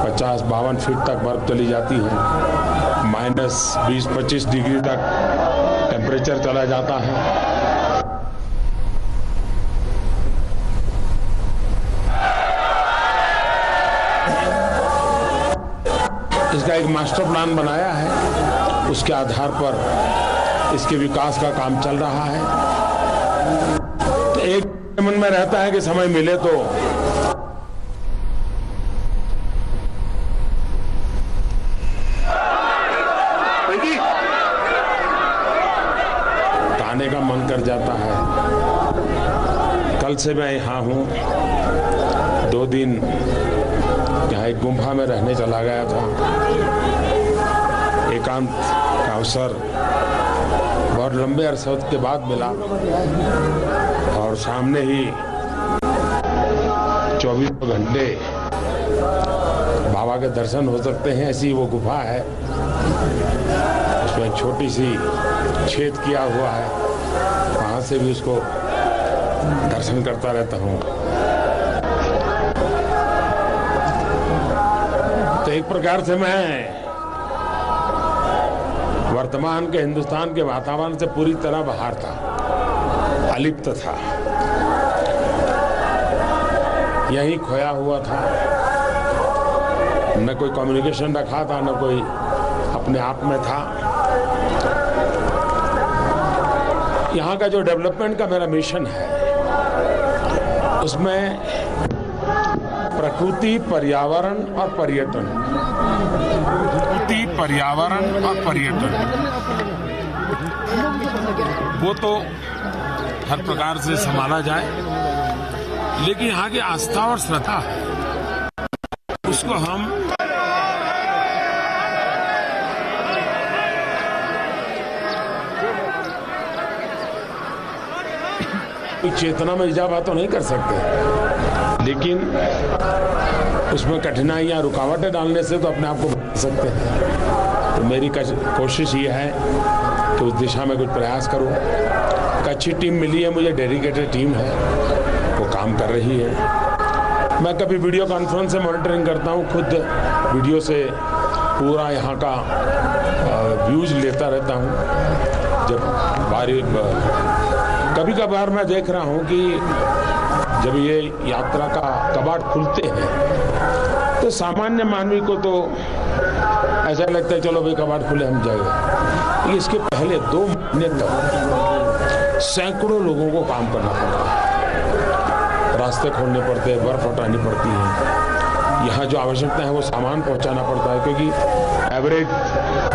50-52 feet तक बर्फ चली जाती है, -20-25 डिग्री तक टेम्परेचर चला जाता है। इसका एक मास्टर प्लान बनाया है, उसके आधार पर इसके विकास का काम चल रहा है। तो एक मन में रहता है कि समय मिले तो आने का मन कर जाता है। कल से मैं यहाँ हूँ, 2 दिन यहाँ एक गुम्फा में रहने चला गया था। एकांत का अवसर बहुत लंबे अरसे के बाद मिला और सामने ही 24 घंटे बाबा के दर्शन हो सकते हैं, ऐसी वो गुफा है। उसमें छोटी सी छेद किया हुआ है, वहां से भी उसको दर्शन करता रहता हूँ। तो एक प्रकार से मैं वर्तमान के हिंदुस्तान के वातावरण से पूरी तरह बाहर था, अलिप्त था, यहीं खोया हुआ था। न कोई कम्युनिकेशन रखा था, न कोई अपने आप में था। यहाँ का जो डेवलपमेंट का मेरा मिशन है, उसमें प्रकृति, पर्यावरण और पर्यटन, वो तो हर प्रकार से संभाला जाए, लेकिन यहाँ की आस्था और श्रद्धा है, उसको हम चेतना में इजाफा तो नहीं कर सकते, लेकिन उसमें कठिनाइयां, रुकावटें डालने से तो अपने आप को बचा सकते हैं। तो मेरी कोशिश ये है कि उस दिशा में कुछ प्रयास करूं। एक अच्छी टीम मिली है मुझे, डेडिकेटेड टीम है, वो काम कर रही है। मैं कभी वीडियो कॉन्फ्रेंस से मॉनिटरिंग करता हूं, खुद वीडियो से पूरा यहाँ का व्यूज लेता रहता हूँ। जब कभी कभार मैं देख रहा हूं कि जब ये यात्रा का कबाड़ खुलते हैं तो सामान्य मानवी को तो ऐसा लगता है चलो भाई कबाड़ खुले हम जाएंगे, लेकिन इसके पहले 2 महीने तक सैकड़ों लोगों को काम करना पड़ता है, रास्ते खोलने पड़ते हैं, बर्फ हटानी पड़ती है, यहाँ जो आवश्यकता है वो सामान पहुँचाना पड़ता है, क्योंकि एवरेज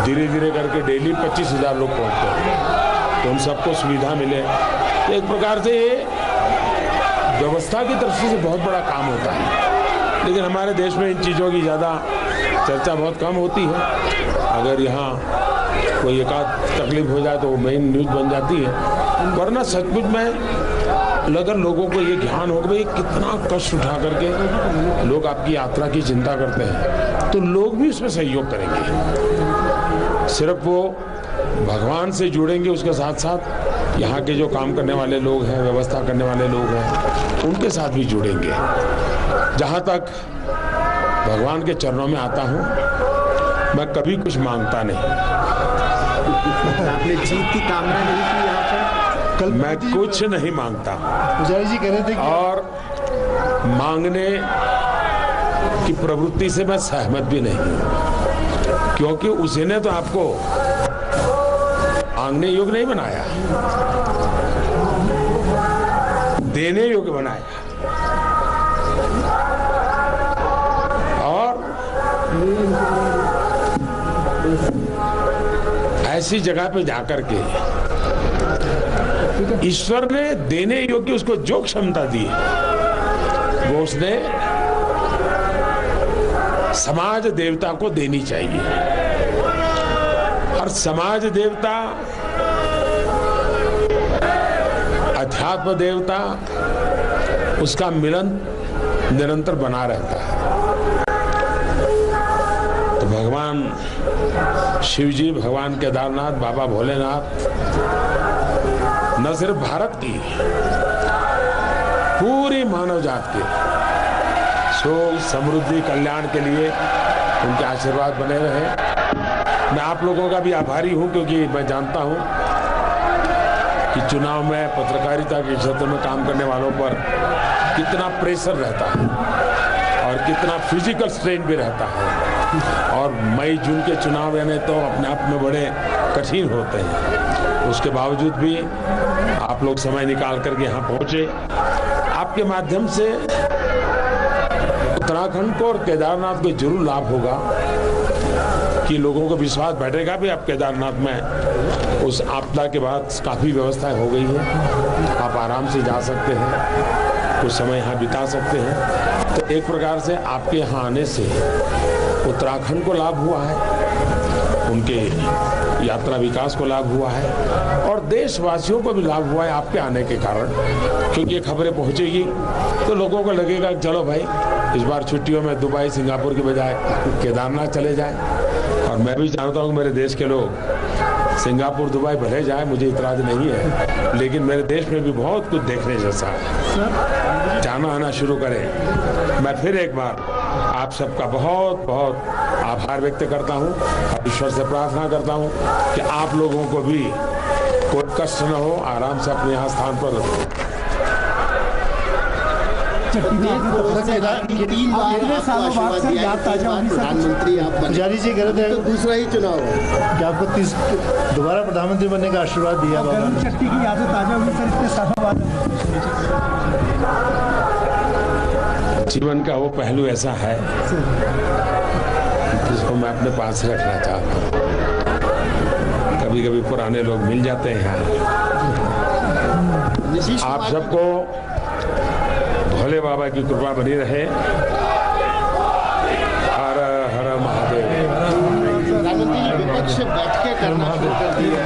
धीरे धीरे करके डेली 25,000 लोग पहुँचते हैं, तो उन सबको सुविधा मिले। तो एक प्रकार से ये व्यवस्था की तरफ से बहुत बड़ा काम होता है, लेकिन हमारे देश में इन चीज़ों की ज़्यादा चर्चा बहुत कम होती है। अगर यहाँ कोई एकाध तकलीफ हो जाए तो वो मेन न्यूज़ बन जाती है, वरना सचमुच में अगर लोगों को ये ज्ञान हो कि कितना कष्ट उठा करके लोग आपकी यात्रा की चिंता करते हैं, तो लोग भी उसमें सहयोग करेंगे। सिर्फ वो भगवान से जुड़ेंगे, उसके साथ साथ यहाँ के जो काम करने वाले लोग हैं, व्यवस्था करने वाले लोग हैं, उनके साथ भी जुड़ेंगे। जहाँ तक भगवान के चरणों में आता हूँ, मैं कभी कुछ मांगता नहीं। आपने जीत की कामना नहीं की यहाँ पर? कल मैं कुछ नहीं मांगता, पुजारी जी कह रहे थे और मांगने की प्रवृत्ति से मैं सहमत भी नहीं हूँ, क्योंकि उसने तो आपको मांगने योग्य नहीं बनाया, देने योग्य बनाया। और ऐसी जगह पे जाकर के ईश्वर ने देने योग्य उसको जो क्षमता दी वो उसने समाज देवता को देनी चाहिए। और समाज देवता, अध्यात्म देवता, उसका मिलन निरंतर बना रहता है। तो भगवान शिव जी, भगवान केदारनाथ, बाबा भोलेनाथ न सिर्फ भारत की, पूरी मानव जात के सुख, समृद्धि, कल्याण के लिए उनके आशीर्वाद बने रहे। मैं आप लोगों का भी आभारी हूं, क्योंकि मैं जानता हूं कि चुनाव में पत्रकारिता के क्षेत्र में काम करने वालों पर कितना प्रेशर रहता है और कितना फिजिकल स्ट्रेन भी रहता है, और मई जून के चुनाव यानी तो अपने आप में बड़े कठिन होते हैं। उसके बावजूद भी आप लोग समय निकाल करके यहाँ पहुंचे। आपके माध्यम से उत्तराखंड को और केदारनाथ को जरूर लाभ होगा कि लोगों को विश्वास बैठेगा भी अब केदारनाथ में उस आपदा के बाद काफ़ी व्यवस्थाएं हो गई है, आप आराम से जा सकते हैं, कुछ समय यहाँ बिता सकते हैं। तो एक प्रकार से आपके यहाँ आने से उत्तराखंड को लाभ हुआ है, उनके यात्रा विकास को लाभ हुआ है, और देशवासियों को भी लाभ हुआ है आपके आने के कारण, क्योंकि ये खबरें पहुंचेगी तो लोगों को लगेगा चलो भाई इस बार छुट्टियों में दुबई सिंगापुर की बजाय केदारनाथ चले जाएं। और मैं भी जानता हूँ मेरे देश के लोग सिंगापुर दुबई भले जाए, मुझे इतराज नहीं है, लेकिन मेरे देश में भी बहुत कुछ देखने जैसा है, जाना आना शुरू करें। मैं फिर एक बार आप सबका बहुत बहुत आभार व्यक्त करता हूं और ईश्वर से प्रार्थना करता हूं कि आप लोगों को भी कोई कष्ट न हो, आराम से अपने यहाँ स्थान पर प्रधानमंत्री आप पुजारी जी कह रहे थे तो दूसरा ही चुनाव है कि आपको दोबारा प्रधानमंत्री बनने का आशीर्वाद दिया बाबा ने। शक्ति की यादें ताजा हुई सर इतने सालों बाद। जीवन का वो पहलू ऐसा है जिसको मैं अपने पास रखना चाहता हूँ। कभी कभी पुराने लोग मिल जाते हैं। आप सबको भोले बाबा की कृपा बनी रहे। हर हर महादेव। प्रधानमंत्री जी विपक्ष बैठकें करना शुरू कर दी है।